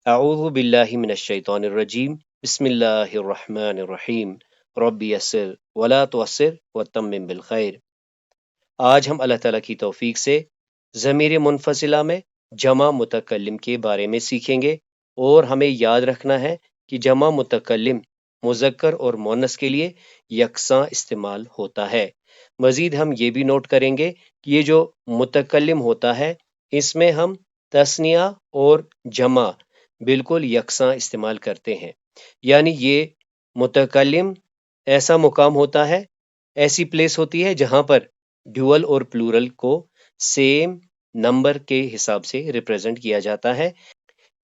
اعوذ باللہ من الشیطان الرجیم بسم اللہ الرحمن الرحیم رب یسر ولا تعسر وتمم بالخیر۔ آج ہم اللہ تعالیٰ کی توفیق سے ضمیر منفصلہ میں جمع متکلم کے بارے میں سیکھیں گے، اور ہمیں یاد رکھنا ہے کہ جمع متکلم مذکر اور مؤنث کے لیے یکساں استعمال ہوتا ہے۔ مزید ہم یہ بھی نوٹ کریں گے کہ یہ جو متکلم ہوتا ہے اس میں ہم تثنیہ اور جمع بالکل یکساں استعمال کرتے ہیں، یعنی یہ متکلم ایسا مقام ہوتا ہے، ایسی پلیس ہوتی ہے جہاں پر ڈیول اور پلورل کو سیم نمبر کے حساب سے ریپرزینٹ کیا جاتا ہے،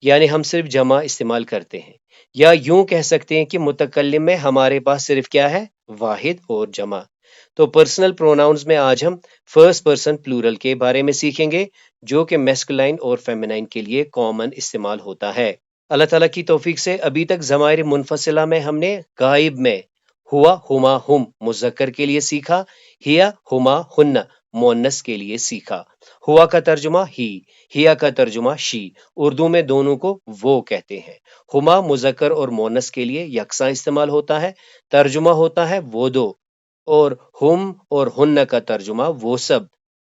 یعنی ہم صرف جمع استعمال کرتے ہیں، یا یوں کہہ سکتے ہیں کہ متکلم میں ہمارے پاس صرف کیا ہے؟ واحد اور جمع۔ تو پرسنل پروناؤنز میں آج ہم فرسٹ پرسن پلورل کے بارے میں سیکھیں گے، جو کہ میسکولائن اور فیمینائن کے لیے کامن استعمال ہوتا ہے۔ اللہ تعالیٰ کی توفیق سے ابھی تک ضمائر منفصلہ میں ہم نے غائب میں ہوا، ہما، ہم مذکر کے لیے سیکھا، ہیا، ہما، ہن مؤنث کے لیے سیکھا۔ ہوا کا ترجمہ ہی، ہیا کا ترجمہ شی، اردو میں دونوں کو وہ کہتے ہیں۔ ہما مذکر اور مؤنث کے لیے یکساں استعمال ہوتا ہے، ترجمہ ہوتا ہے وہ دو، اور ہم اور ہن کا ترجمہ وہ سب۔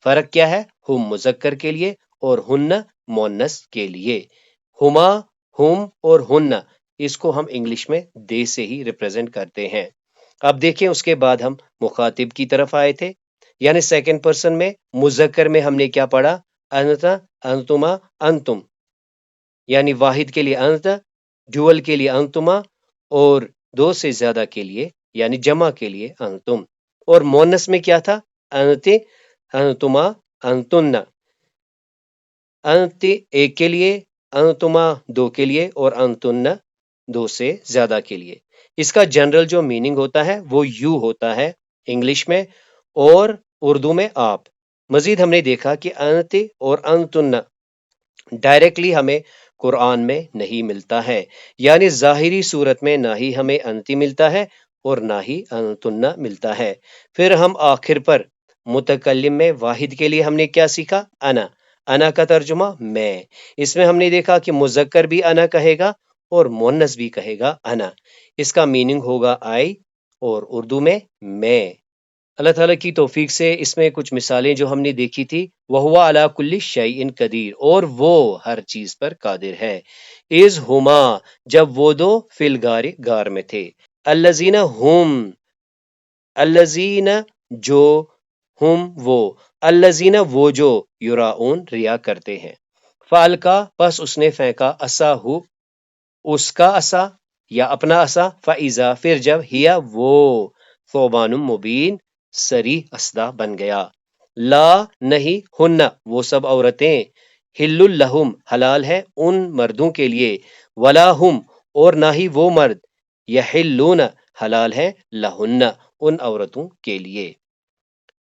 فرق کیا ہے؟ ہم مذکر کے لیے اور ہن مؤنث کے لیے۔ ہما، ہم اور ہن، اس کو ہم انگلش میں دے سے ہی ریپرزینٹ کرتے ہیں۔ اب دیکھیں اس کے بعد ہم مخاطب کی طرف آئے تھے، یعنی سیکنڈ پرسن میں مذکر میں ہم نے کیا پڑھا؟ انت، انتما، انتم، یعنی واحد کے لیے انت، ڈیول کے لیے انتما، اور دو سے زیادہ کے لیے یعنی جمع کے لیے انتم۔ اور مؤنث میں کیا تھا؟ انت، انتما، انتن۔ انت ایک کے لیے، انتما دو کے لیے، اور انتن دو سے زیادہ کے لیے۔ اس کا جنرل جو میننگ ہوتا ہے وہ یو ہوتا ہے انگلش میں، اور اردو میں آپ۔ مزید ہم نے دیکھا کہ انت اور انتن ڈائریکٹلی ہمیں قرآن میں نہیں ملتا ہے، یعنی ظاہری صورت میں نہ ہی ہمیں انتی ملتا ہے اور نہ ہی انتن ملتا ہے۔ پھر ہم آخر پر متکلم میں واحد کے لیے ہم نے کیا سیکھا؟ انا۔ انا کا ترجمہ میں۔ اس میں ہم نے دیکھا کہ مذکر بھی انا کہے گا اور مؤنث بھی کہے گا انا۔ اس کا میننگ ہوگا آئی، اور اردو میں میں۔ اللہ تعالیٰ کی توفیق سے اس میں کچھ مثالیں جو ہم نے دیکھی تھی، وَهُوَ عَلَى كُلِّ شَيْءٍ قدیر، اور وہ ہر چیز پر قادر ہے۔ اِذْ هُمَا، جب وہ دو فی الغار غار میں تھے، الذین ہم، الذین جو، ہم وہ، الذین وہ جو، یراؤن ریا کرتے ہیں۔ فالکا، پس اس نے پھینکا، عصاہو اس کا عصا یا اپنا عصا، فاذا پھر جب، ہیا وہ، ثوبان مبین سری اسدہ بن گیا۔ لا نہیں، ہن وہ سب عورتیں، حل لہم حلال ہے ان مردوں کے لیے، ولا ہم اور نہ ہی وہ مرد، یحلون حلال ہے، لہن ان عورتوں کے لیے۔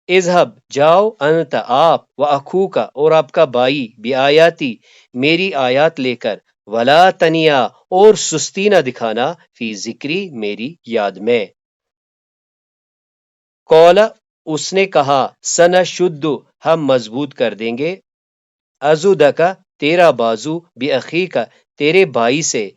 اذهب جاؤ، انت آپ، و اخوکا اور آپ کا بھائی، بیااتی میری آیات لے کر، ولا تنیا اور سستی نہ دکھانا، فی ذکری میری یاد میں۔ قولا اس نے کہا، سنشد ہم مضبوط کر دیں گے، ازودکا تیرا بازو، باخیکا تیرے بھائی سے،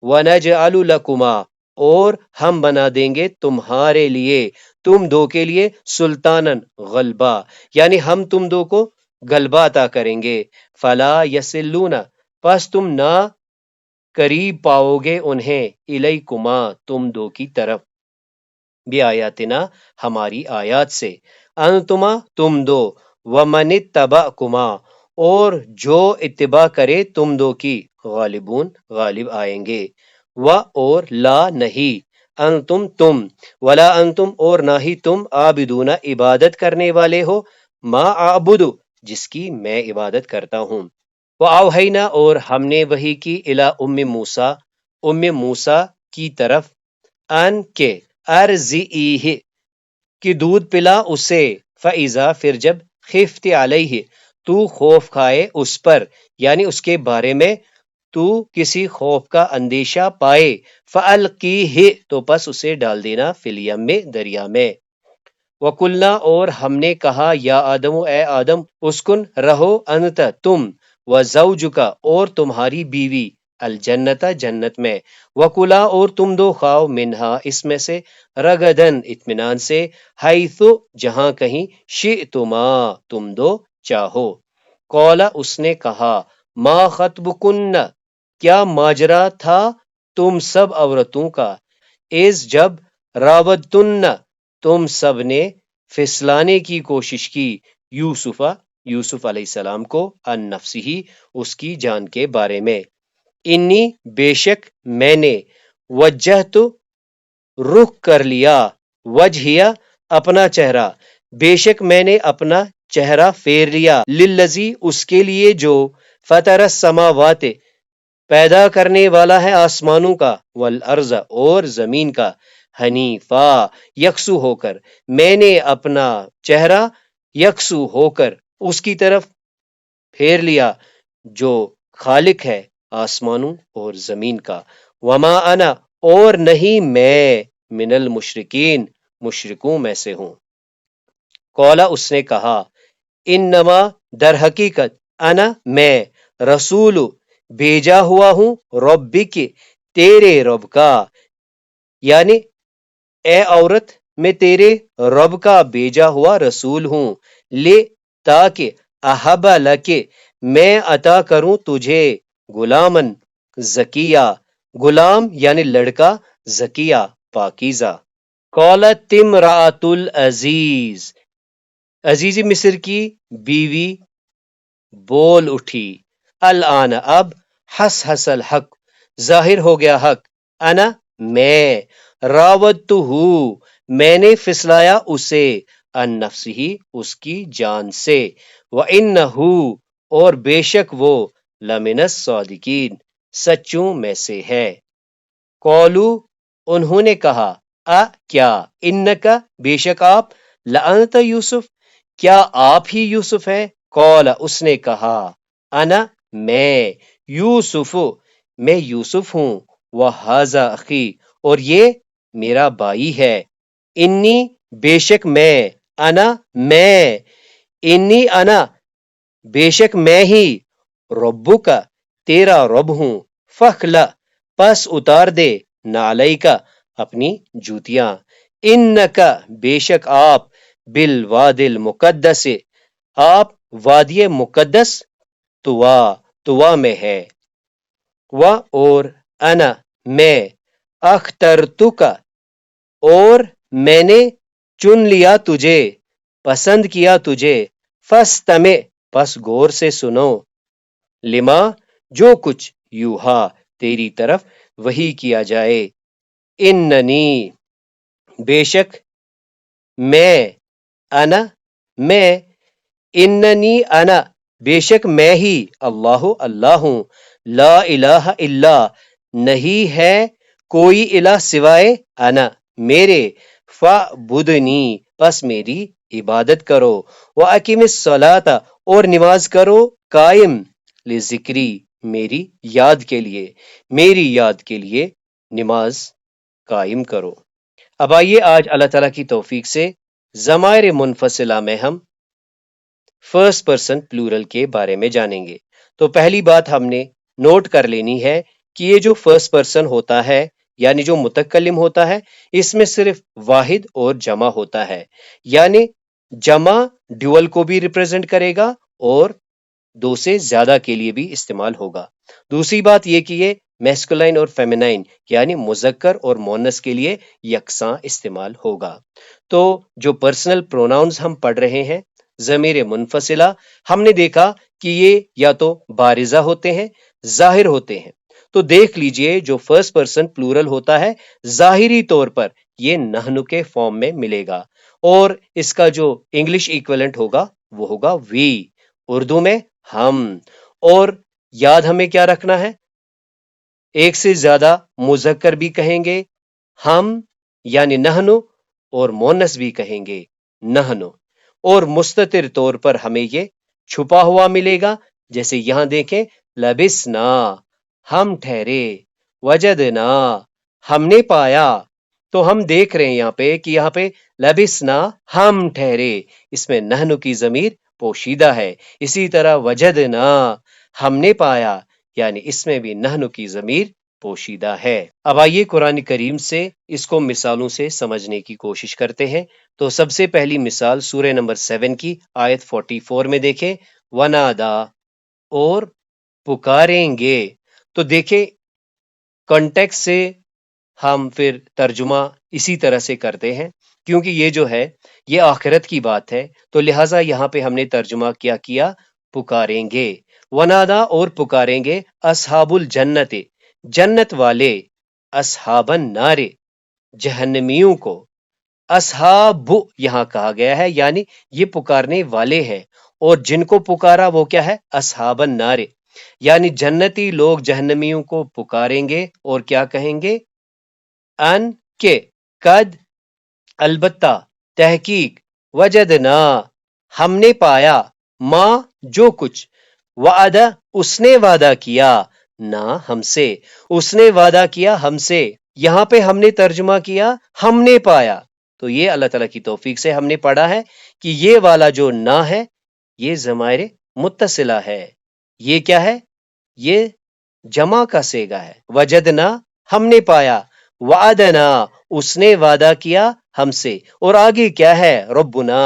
ونجعل لکما اور ہم بنا دیں گے تمہارے لیے، تم دو کے لیے، سلطانن غلبہ، یعنی ہم تم دو کو غلبہ عطا کریں گے۔ فلا یسلون پس تم نہ قریب پاؤ گے انہیں، الیکما تم دو کی طرف، بیایاتنا ہماری آیات سے، انتما تم دو، ومن اتبعکما اور جو اتباع کرے تم دو کی، غالبون غالب آئیں گے۔ و اور لا نہیں، انتم تم، ولا انتم اور نہ ہی تم، عابدون عبادت کرنے والے ہو، ما اعبد جس کی میں عبادت کرتا ہوں۔ وَأَوْحَيْنَا اور ہم نے وحی کی، الی ام موسیٰ ام موسیٰ کی طرف، ان کے ارضعیہ کہ دودھ پلا اسے، فَإِذَا پھر جب، خفت علیہ تو خوف کھائے اس پر، یعنی اس کے بارے میں تو کسی خوف کا اندیشہ پائے، فَأَلْقِیہِ تو پس اسے ڈال دینا، فی الیم دریا میں۔ وَقُلْنَا اور ہم نے کہا، یا آدم اے آدم، اسکن رہو، انت تم، وزوجک اور تمہاری بیوی، الجنت جنت میں، وکلا اور تم دو کھاؤ منہا اس میں سے، رغدن اطمینان سے، حیث جہاں کہیں، شئتما تم دو چاہو۔ قولا اس نے کہا، ما خطبکن کیا ماجرا تھا تم سب عورتوں کا، اس جب راودتن تم سب نے پھسلانے کی کوشش کی، یوسف علیہ السلام کو، ان نفسی اس کی جان کے بارے میں، انی بے شک میں نے، وجہت رخ کر لیا، وجہیا اپنا چہرہ، بے شک میں نے اپنا چہرہ پھیر لیا، للذی اس کے لیے جو، فطر السماوات پیدا کرنے والا ہے آسمانوں کا، والارض اور زمین کا، حنیفا یکسو ہو کر، میں نے اپنا چہرہ یکسو ہو کر اس کی طرف پھیر لیا جو خالق ہے آسمانوں اور زمین کا، وما انا اور نہیں میں، من المشرکین مشرکوں میں سے ہوں۔ قولا اس نے کہا، انما در حقیقت، انا میں، رسول بھیجا ہوا ہوں، ربک تیرے رب کا، یعنی اے عورت میں تیرے رب کا بھیجا ہوا رسول ہوں، لے تاکہ، احب لکے میں عطا کروں تجھے، غلامن زکیہ غلام یعنی لڑکا، زکیہ پاکیزہ۔ قالت امرأۃ العزیز عزیز مصر کی بیوی بول اٹھی، الآن اب، حس الحق ظاہر ہو گیا حق، انا میں، راودتہ میں نے پھسلایا اسے، ان نفسہ اس کی جان سے، وَإِنَّهُ اور بے شک وہ، لمن الصادقین سچوں میں سے ہے۔ قولو انہوں نے کہا، کیا، انکا بے شک آپ، لانت یوسف کیا آپ ہی یوسف ہے، قول اس نے کہا، انا میں، یوسف میں یوسف ہوں، وہذا اخی اور یہ میرا بھائی ہے، انی بے شک میں، انا میں، انی انا بے شک میں ہی، ربک تیرا رب ہوں، فخلا پس اتار دے، نعلیک اپنی جوتیاں، انکا بے شک آپ، بالوادی المقدس آپ وادی مقدس طوا میں ہے، اور انا میں، اخترتک اور میں نے چن لیا تجھے، پسند کیا تجھے، فاستمع پس غور سے سنو، لما جو کچھ، یوہا تیری طرف وحی کیا جائے، اننی بے شک میں، انا میں، اننی انا بے شک میں ہی، اللہ ہوں، لا الہ الا نہیں ہے کوئی الہ سوائے، انا میرے، فاعبدنی پس میری عبادت کرو، واقم الصلاۃ اور نماز کرو قائم، لذکری میری یاد کے لیے، میری یاد کے لیے نماز قائم کرو۔ اب آئیے آج اللہ تعالیٰ کی توفیق سے ضمائر منفصلہ میں ہم فرسٹ پرسن پلورل کے بارے میں جانیں گے۔ تو پہلی بات ہم نے نوٹ کر لینی ہے کہ یہ جو فرسٹ پرسن ہوتا ہے یعنی جو متکلم ہوتا ہے، اس میں صرف واحد اور جمع ہوتا ہے، یعنی جمع ڈیول کو بھی ریپرزینٹ کرے گا اور دو سے زیادہ کے لیے بھی استعمال ہوگا۔ دوسری بات یہ کہ یہ میسکولائن اور فیمینائن یعنی مذکر اور مونس کے لیے یکساں استعمال ہوگا۔ تو جو پرسنل پروناؤنز ہم پڑھ رہے ہیں، ضمیر منفصلہ، ہم نے دیکھا کہ یہ یا تو بارزہ ہوتے ہیں، ظاہر ہوتے ہیں۔ تو دیکھ لیجئے جو فرسٹ پرسن پلورل ہوتا ہے، ظاہری طور پر یہ نحن کے فارم میں ملے گا، اور اس کا جو انگلش ایکویلنٹ ہوگا وہ ہوگا وی، اردو میں ہم۔ اور یاد ہمیں کیا رکھنا ہے، ایک سے زیادہ مذکر بھی کہیں گے ہم یعنی نحن، اور مونس بھی کہیں گے نحن، اور مستتر طور پر ہمیں یہ چھپا ہوا ملے گا، جیسے یہاں دیکھیں، لبسنا ہم ٹھہرے، وجدنا ہم نے پایا، تو ہم دیکھ رہے ہیں یہاں پہ کہ یہاں پہ لبسنا ہم ٹھہرے، اس میں نحن کی ضمیر پوشیدہ ہے۔ اسی طرح وجدنا ہم نے پایا، یعنی اس میں بھی نحن کی ضمیر پوشیدہ ہے۔ اب آئیے قرآن کریم سے اس کو مثالوں سے سمجھنے کی کوشش کرتے ہیں۔ تو سب سے پہلی مثال سورہ نمبر 7 کی آیت 44 میں دیکھیں، ونادا، اور پکاریں گے۔ تو دیکھیں کانٹیکس سے ہم پھر ترجمہ اسی طرح سے کرتے ہیں، کیونکہ یہ جو ہے یہ آخرت کی بات ہے، تو لہٰذا یہاں پہ ہم نے ترجمہ کیا پکاریں گے۔ ونادا، اور پکاریں گے، اصحاب الجنت، جنت والے، اصحاب النار، جہنمیوں کو۔ اصحاب یہاں کہا گیا ہے، یعنی یہ پکارنے والے ہیں، اور جن کو پکارا وہ کیا ہے؟ اصحاب النار، یعنی جنتی لوگ جہنمیوں کو پکاریں گے اور کیا کہیں گے؟ ان کے قد، البتہ، تحقیق، وجدنا، ہم نے پایا، ماں، جو کچھ، وعدہ، اس نے وعدہ کیا، نہ ہم سے، اس نے وعدہ کیا ہم سے۔ یہاں پہ ہم نے ترجمہ کیا ہم نے پایا، تو یہ اللہ تعالیٰ کی توفیق سے ہم نے پڑھا ہے کہ یہ والا جو نہ ہے یہ ضمائر متصلہ ہے، یہ کیا ہے؟ یہ جمع کا صیغہ ہے۔ وجدنا، ہم نے پایا، وعدنا، اس نے وعدہ کیا ہم سے، اور آگے کیا ہے؟ ربنا،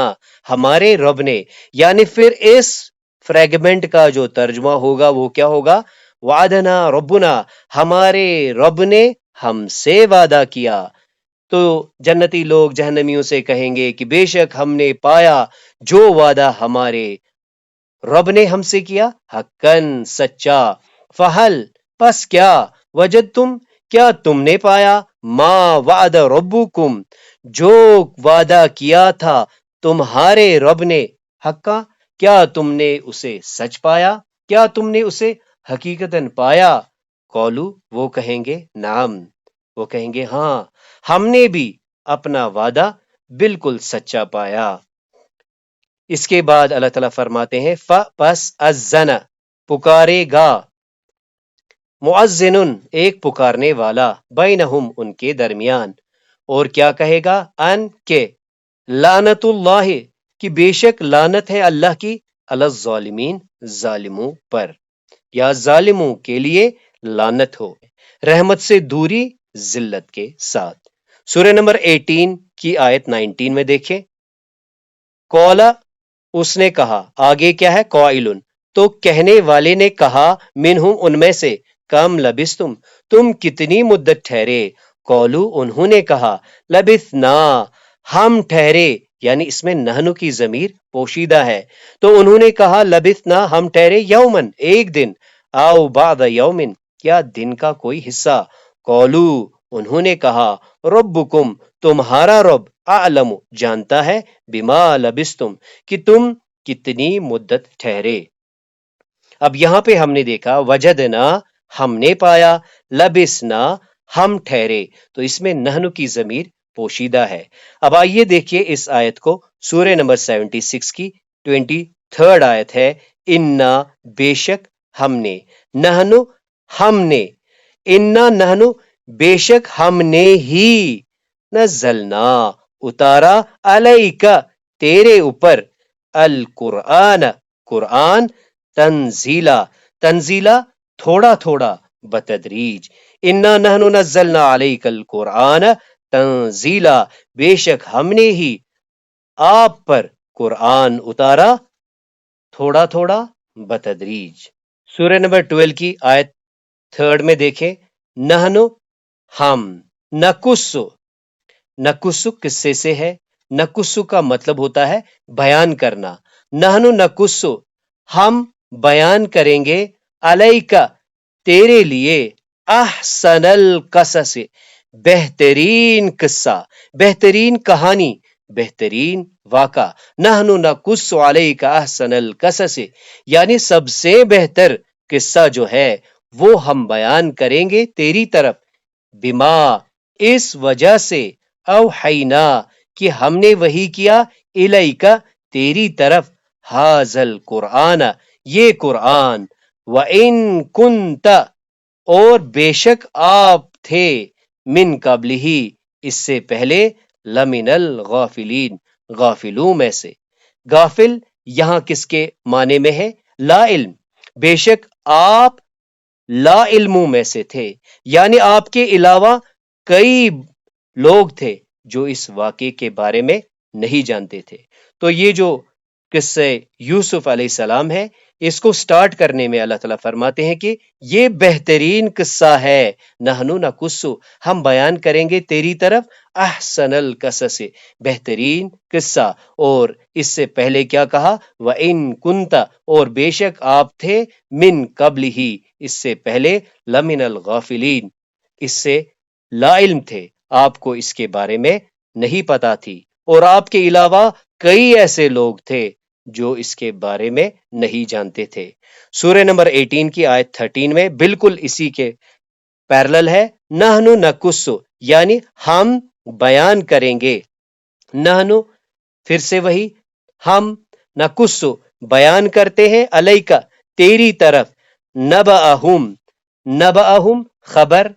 ہمارے رب نے، یعنی پھر اس فریگمنٹ کا جو ترجمہ ہوگا وہ کیا ہوگا؟ وعدنا ربنا، ہمارے رب نے ہم سے وعدہ کیا۔ تو جنتی لوگ جہنمیوں سے کہیں گے کہ بے شک ہم نے پایا جو وعدہ ہمارے رب نے ہم سے کیا، حقاً، سچا۔ فہل، پس کیا، وجدتم، کیا تم نے پایا، ما وعد ربکم، جو وعدہ کیا تھا تمہارے رب نے، حقا، کیا تم نے اسے سچ پایا، کیا تم نے اسے حقیقتاً پایا؟ قولو، وہ کہیں گے، نعم، وہ کہیں گے ہاں، ہم نے بھی اپنا وعدہ بالکل سچا پایا۔ اس کے بعد اللہ تعالیٰ فرماتے ہیں پس اذن، پکارے گا، مؤذن، ایک پکارنے والا، بینہم، ان کے درمیان، اور کیا کہے گا؟ ان کے، لعنت اللہ، کہ بے شک لعنت ہے اللہ کی، علی الظالمین، ظالموں پر، یا ظالموں کے لیے لعنت ہو، رحمت سے دوری ذلت کے ساتھ۔ سورہ نمبر 18 کی آیت 19 میں دیکھیں، قولا، اس نے کہا، آگے کیا ہے؟ قائلن، تو کہنے والے نے کہا، منہم، ان میں سے، کم لبستم، تم کتنی مدت ٹھہرے؟ قولو، انہوں نے کہا، لبثنا، ہم ٹھہرے، یعنی اس میں نحن کی ضمیر پوشیدہ ہے، تو انہوں نے کہا لبثنا، ہم ٹھہرے، یومن، ایک دن، او بعد یومن، کیا دن کا کوئی حصہ۔ قولو، انہوں نے کہا، ربکم، تمہارا رب، اعلم، جانتا ہے، بما لبستم، کہ تم کتنی مدت ٹھہرے۔ اب یہاں پہ ہم نے دیکھا وجدنا، ہم نے پایا، لبسنا، ہم ٹھہرے، تو اس میں نحن کی ضمیر پوشیدہ ہے۔ اب آئیے دیکھیے اس آیت کو، سورہ نمبر 76 کی 23 آیت ہے، انا، بے شک ہم نے، نحن، ہم نے، انا نحن، بے شک ہم نے ہی، نزلنا، اتارا، علیکا، تیرے اوپر، القرآن، قرآن، تنزیلا، تنزیلا، تھوڑا تھوڑا، بتدریج، انا نحن نزلنا علیک القرآن تنزیلا، بے شک ہم نے ہی آپ پر قرآن اتارا تھوڑا تھوڑا، بتدریج۔ سورہ نمبر 12 کی آیت 3 میں دیکھیں، نحن، ہم، نقص، نقص قصے سے ہے، نقص کا مطلب ہوتا ہے بیان کرنا، نحن نقص، ہم بیان کریں گے، علیکا، تیرے لیے، احسن القصص، بہترین قصہ، بہترین کہانی، بہترین واقعہ، نحن نقص علیک احسن القصص، یعنی سب سے بہتر قصہ جو ہے وہ ہم بیان کریں گے تیری طرف، بما، اس وجہ سے، اوحینا، کہ ہم نے وحی کیا، الیکا، تیری طرف، حاذل قرآن، یہ قرآن، وَإِن كُنْتَ، اور بے شک آپ تھے، من قبل ہی، اس سے پہلے، لمن الغافلین، غافلوں میں سے۔ غافل یہاں کس کے معنی میں ہے؟ لا علم، بے شک آپ لا علموں میں سے تھے، یعنی آپ کے علاوہ کئی لوگ تھے جو اس واقعے کے بارے میں نہیں جانتے تھے۔ تو یہ جو قصہ یوسف علیہ السلام ہے، اس کو سٹارٹ کرنے میں اللہ تعالیٰ فرماتے ہیں کہ یہ بہترین قصہ ہے، نحنو نقصو، ہم بیان کریں گے تیری طرف احسن القصص، بہترین قصہ۔ اور اس سے پہلے کیا کہا؟ وَإِن كُنْتَ، اور بے شک آپ تھے، من قبل ہی، اس سے پہلے، لمن الغافلین، اس سے لا علم تھے، آپ کو اس کے بارے میں نہیں پتا تھی، اور آپ کے علاوہ کئی ایسے لوگ تھے جو اس کے بارے میں نہیں جانتے تھے۔ سورہ نمبر 18 کی آیت 13 میں بالکل اسی کے پیرلل ہے، نحنو نقصو، یعنی ہم بیان کریں گے، نحنو، پھر سے وہی، ہم، نقصو، بیان کرتے ہیں، علیکا، تیری طرف، نبأہم، نبأہم خبر،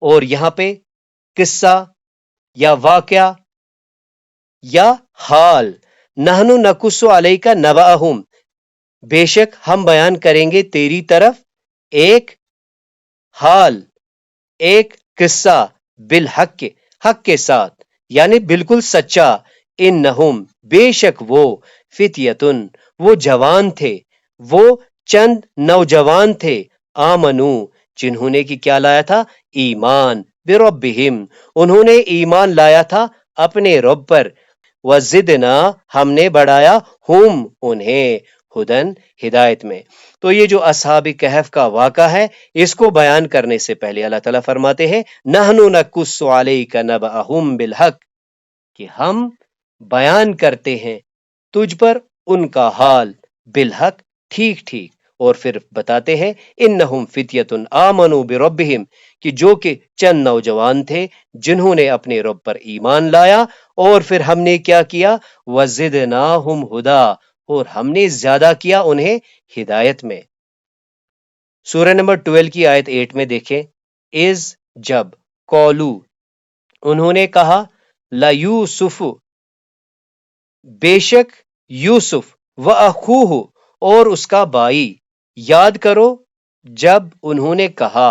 اور یہاں پہ قصہ یا واقعہ یا حال، نحنو نقص علیک نبأہم، بے شک ہم بیان کریں گے تیری طرف ایک حال، ایک قصہ، بالحق، حق کے ساتھ، یعنی بالکل سچا، انہم، بے شک وہ، فتیتن، وہ جوان تھے، وہ چند نوجوان تھے، آمنو، جنہوں نے کیا لایا تھا؟ ایمان، بربہم، انہوں نے ایمان لایا تھا اپنے رب پر، وزدنا، ہم نے بڑھایا، ہم، انہیں، ہدن، ہدایت میں۔ تو یہ جو اصحاب کہف کا واقعہ ہے، اس کو بیان کرنے سے پہلے اللہ تعالیٰ فرماتے ہیں، نحنو نقص علیک نبأہم بالحق، کہ ہم بیان کرتے ہیں تجھ پر ان کا حال، بالحق، ٹھیک ٹھیک، اور پھر بتاتے ہیں، انہم فتیتن آمنوا بربہم، کہ جو کہ چند نوجوان تھے جنہوں نے اپنے رب پر ایمان لایا، اور پھر ہم نے کیا کیا؟ وزدناہم ہدا، اور ہم نے زیادہ کیا انہیں ہدایت میں۔ سورہ نمبر 12 کی آیت 8 میں دیکھیں، از، جب، قولو، انہوں نے کہا، لیوسف، بے شک یوسف، واخوہ، اور اس کا بھائی، یاد کرو جب انہوں نے کہا،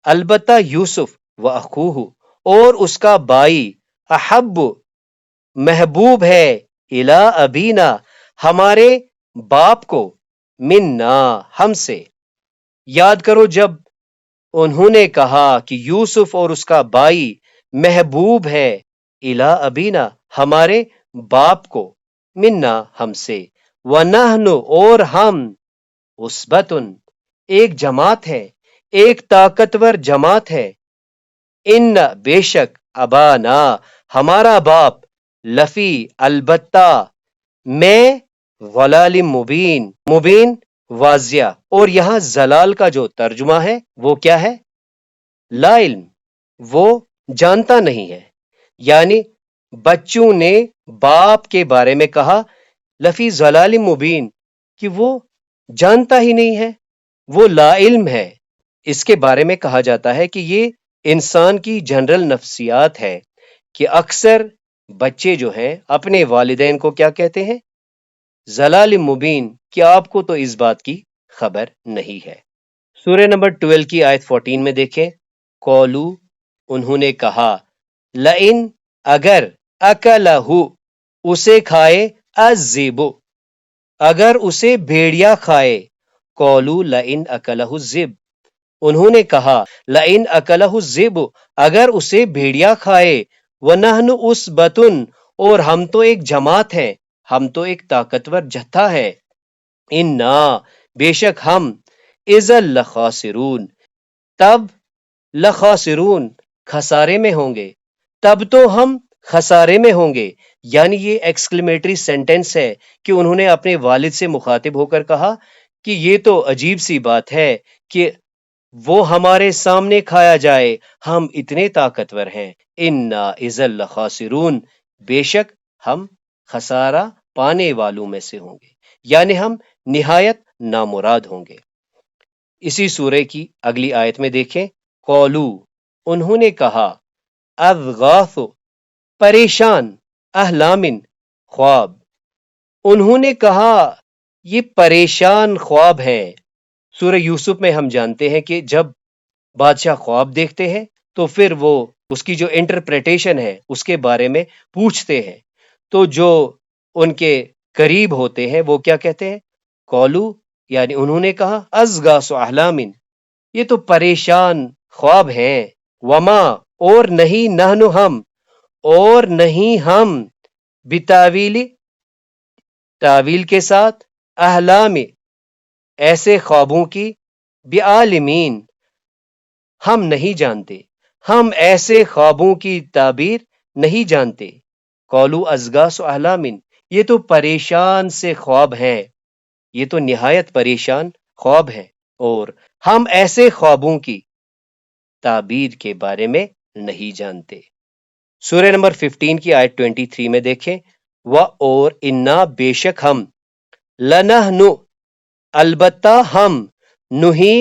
البتہ یوسف، واخوہ، اور اس کا بھائی، احب، محبوب ہے، الی ابینا، ہمارے باپ کو، منا، ہم سے۔ یاد کرو جب انہوں نے کہا کہ یوسف اور اس کا بھائی محبوب ہے، الی ابینا، ہمارے باپ کو، منا، ہم سے، وَنَحْنُ، اور ہم، عُصْبَةٌ، ایک جماعت ہے، ایک طاقتور جماعت ہے، ان، بے شک، ابانا، ہمارا باپ، لفی، البتہ، میں، ضلال مبین، مبین، واضح، اور یہاں زلال کا جو ترجمہ ہے وہ کیا ہے؟ لا علم، وہ جانتا نہیں ہے، یعنی بچوں نے باپ کے بارے میں کہا لفی ضلال مبین، کہ وہ جانتا ہی نہیں ہے، وہ لا علم ہے۔ اس کے بارے میں کہا جاتا ہے کہ یہ انسان کی جنرل نفسیات ہے کہ اکثر بچے جو ہیں اپنے والدین کو کیا کہتے ہیں؟ ضلال مبین، کہ آپ کو تو اس بات کی خبر نہیں ہے۔ سورہ نمبر 12 کی آیت 14 میں دیکھیں، قولو، انہوں نے کہا، لئن، اگر، اکلہ، اسے کھائے، الذئب، اگر اسے بھیڑیا کھائے، قولو لئن اکلہ الذئب، انہوں نے کہا، لئن اکلہ الذئب، اگر اسے بھیڑیا کھائے، ونحن عصبۃ، اور ہم تو ایک جماعت ہیں، ہم تو ایک طاقتور جتھا ہے، انا، بے شک ہم، اذا لخاسرون، تب، لخاسرون، خسارے میں ہوں گے، تب تو ہم خسارے میں ہوں گے، یعنی یہ ایکسکلیمیٹری سینٹنس ہے کہ انہوں نے اپنے والد سے مخاطب ہو کر کہا کہ یہ تو عجیب سی بات ہے کہ وہ ہمارے سامنے کھایا جائے، ہم اتنے طاقتور ہیں، انا اذا لخاسرون، بے شک ہم خسارہ پانے والوں میں سے ہوں گے، یعنی ہم نہایت نامراد ہوں گے۔ اسی سورہ کی اگلی آیت میں دیکھیں، قولو، انہوں نے کہا، اضغاث، پریشان، احلامن، خواب، انہوں نے کہا یہ پریشان خواب ہے، سورہ یوسف میں ہم جانتے ہیں کہ جب بادشاہ خواب دیکھتے ہیں تو پھر وہ اس کی جو انٹرپریٹیشن ہے اس کے بارے میں پوچھتے ہیں، تو جو ان کے قریب ہوتے ہیں وہ کیا کہتے ہیں؟ قولو، یعنی انہوں نے کہا ازغاث احلامن، یہ تو پریشان خواب ہیں، وما، اور نہیں، نحن ہم، اور نہیں ہم، بتاویل، تعویل کے ساتھ، احلام، ایسے خوابوں کی، بعالمین، ہم نہیں جانتے، ہم ایسے خوابوں کی تعبیر نہیں جانتے۔ قولو ازغاث احلامن، یہ تو پریشان سے خواب ہیں، یہ تو نہایت پریشان خواب ہیں، اور ہم ایسے خوابوں کی تعبیر کے بارے میں نہیں جانتے۔ سورہ نمبر 15 کی آیت 23 میں دیکھیں، و اور انا، بے شک ہم، لنحن، البتہ ہم، نہی،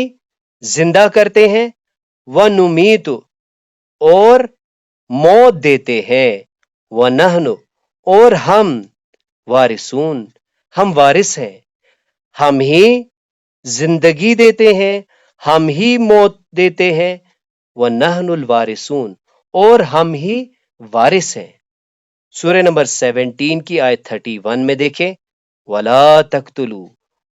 زندہ کرتے ہیں، و نمیت، اور موت دیتے ہیں، و نحن، اور ہم، وارثون، ہم وارث ہیں، ہم ہی زندگی دیتے ہیں، ہم ہی موت دیتے ہیں، و نحن الوارثون، اور ہم ہی وارث ہیں۔ سورہ نمبر 17 کی آیت 31 میں دیکھیں، وَلَا تَقْتُلُوا،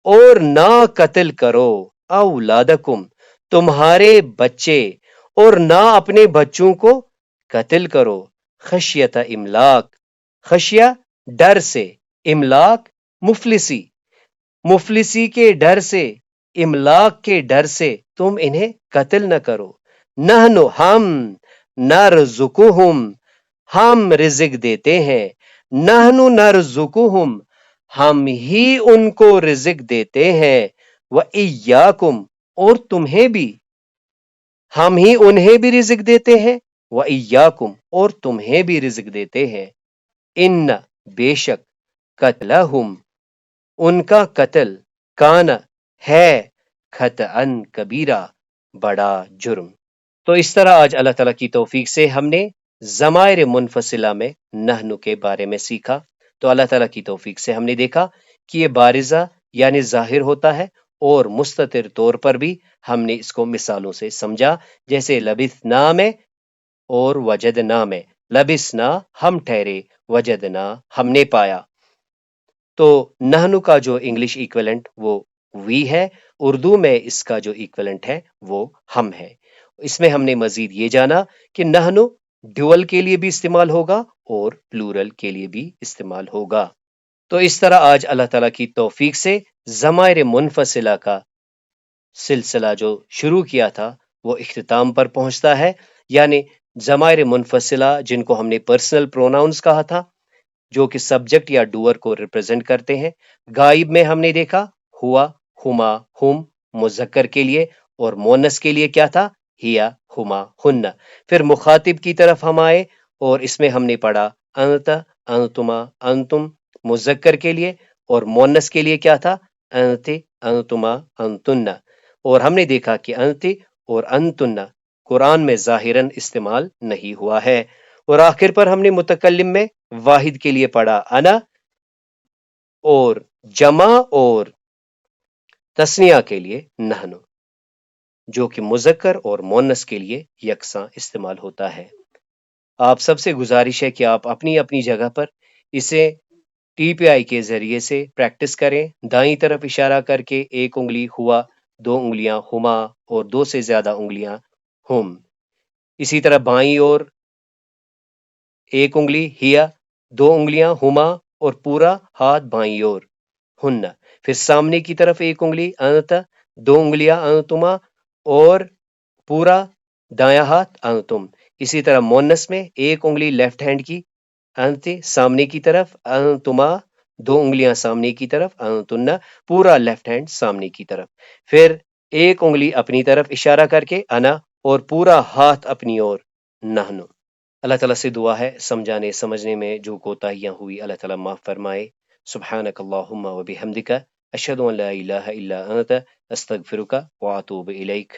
اور نہ قتل کرو، اولادکم، تمہارے بچے، اور نہ اپنے بچوں کو قتل کرو، خشیت املاک، خشیہ ڈر سے، املاک مفلسی، مفلسی کے ڈر سے، املاک کے ڈر سے تم انہیں قتل نہ کرو۔ نحن، ہم، نرزقہم، ہم رزق دیتے ہیں، نحن نرزقہم، ہم ہی ان کو رزق دیتے ہیں، وَإِيَّاكُمْ، اور تمہیں بھی، ہم ہی انہیں بھی رزق دیتے ہیں، وَإِيَّاكُمْ، اور تمہیں بھی رزق دیتے ہیں۔ ان، بے شک، قتلہم، ان کا قتل، کان، ہے، خطأً کبیرہ، بڑا جرم۔ تو اس طرح آج اللہ تعالیٰ کی توفیق سے ہم نے ضمائر منفصلہ میں نحن کے بارے میں سیکھا۔ تو اللہ تعالیٰ کی توفیق سے ہم نے دیکھا کہ یہ بارزہ یعنی ظاہر ہوتا ہے، اور مستتر طور پر بھی ہم نے اس کو مثالوں سے سمجھا، جیسے لبثنا میں اور وجدنا میں۔ لبثنا ہم ٹھہرے، وجدنا ہم نے پایا۔ تو نحن کا جو انگلش ایکویلنٹ وہ وی ہے، اردو میں اس کا جو ایکویلنٹ ہے وہ ہم ہے۔ اس میں ہم نے مزید یہ جانا کہ نحن ڈیول کے لیے بھی استعمال ہوگا اور پلورل کے لیے بھی استعمال ہوگا۔ تو اس طرح آج اللہ تعالیٰ کی توفیق سے ضمائر منفصلہ کا سلسلہ جو شروع کیا تھا وہ اختتام پر پہنچتا ہے، یعنی ضمائر منفصلہ جن کو ہم نے پرسنل پروناؤنس کہا تھا، جو کہ سبجیکٹ یا ڈوئر کو ریپرزینٹ کرتے ہیں۔ غائب میں ہم نے دیکھا ہوا، ہما، ہم مذکر کے لیے، اور مونس کے لیے کیا تھا؟ ہیا، ہما، ہن۔ پھر مخاطب کی طرف ہم آئے اور اس میں ہم نے پڑھا انت، انتما، انتم مذکر کے لیے، اور مونس کے لیے کیا تھا؟ انت، انتما، انتن۔ اور ہم نے دیکھا کہ انت اور انتن قرآن میں ظاہراً استعمال نہیں ہوا ہے۔ اور آخر پر ہم نے متکلم میں واحد کے لیے پڑھا انا، اور جمع اور تسنیہ کے لیے نحن، جو کہ مذکر اور مونس کے لیے یکساں استعمال ہوتا ہے۔ آپ سب سے گزارش ہے کہ آپ اپنی اپنی جگہ پر اسے ٹی پی آئی کے ذریعے سے پریکٹس کریں، دائیں طرف اشارہ کر کے ایک انگلی ہوا، دو انگلیاں ہما، اور دو سے زیادہ انگلیاں ہم۔ اسی طرح بائیں اور ایک انگلی ہیا، دو انگلیاں ہما، اور پورا ہاتھ بائیں اور ہن۔ پھر سامنے کی طرف ایک انگلی انت، دو انگلیاں انتما، اور پورا دایاں ہاتھ انتم۔ اسی طرح مونس میں ایک انگلی لیفٹ ہینڈ کی انت سامنے کی طرف، انتما، دو انگلیاں سامنے کی طرف، انتن، پورا لیفٹ ہینڈ سامنے کی طرف۔ پھر ایک انگلی اپنی طرف اشارہ کر کے انا، اور پورا ہاتھ اپنی اور نحن۔ اللہ تعالیٰ سے دعا ہے سمجھانے سمجھنے میں جو کوتاہیاں ہوئی اللہ تعالیٰ معاف فرمائے۔ سبحانک اللہم و بحمدک، اشہد ان لا الہ الا انت، استغفرک و اتوب الیک۔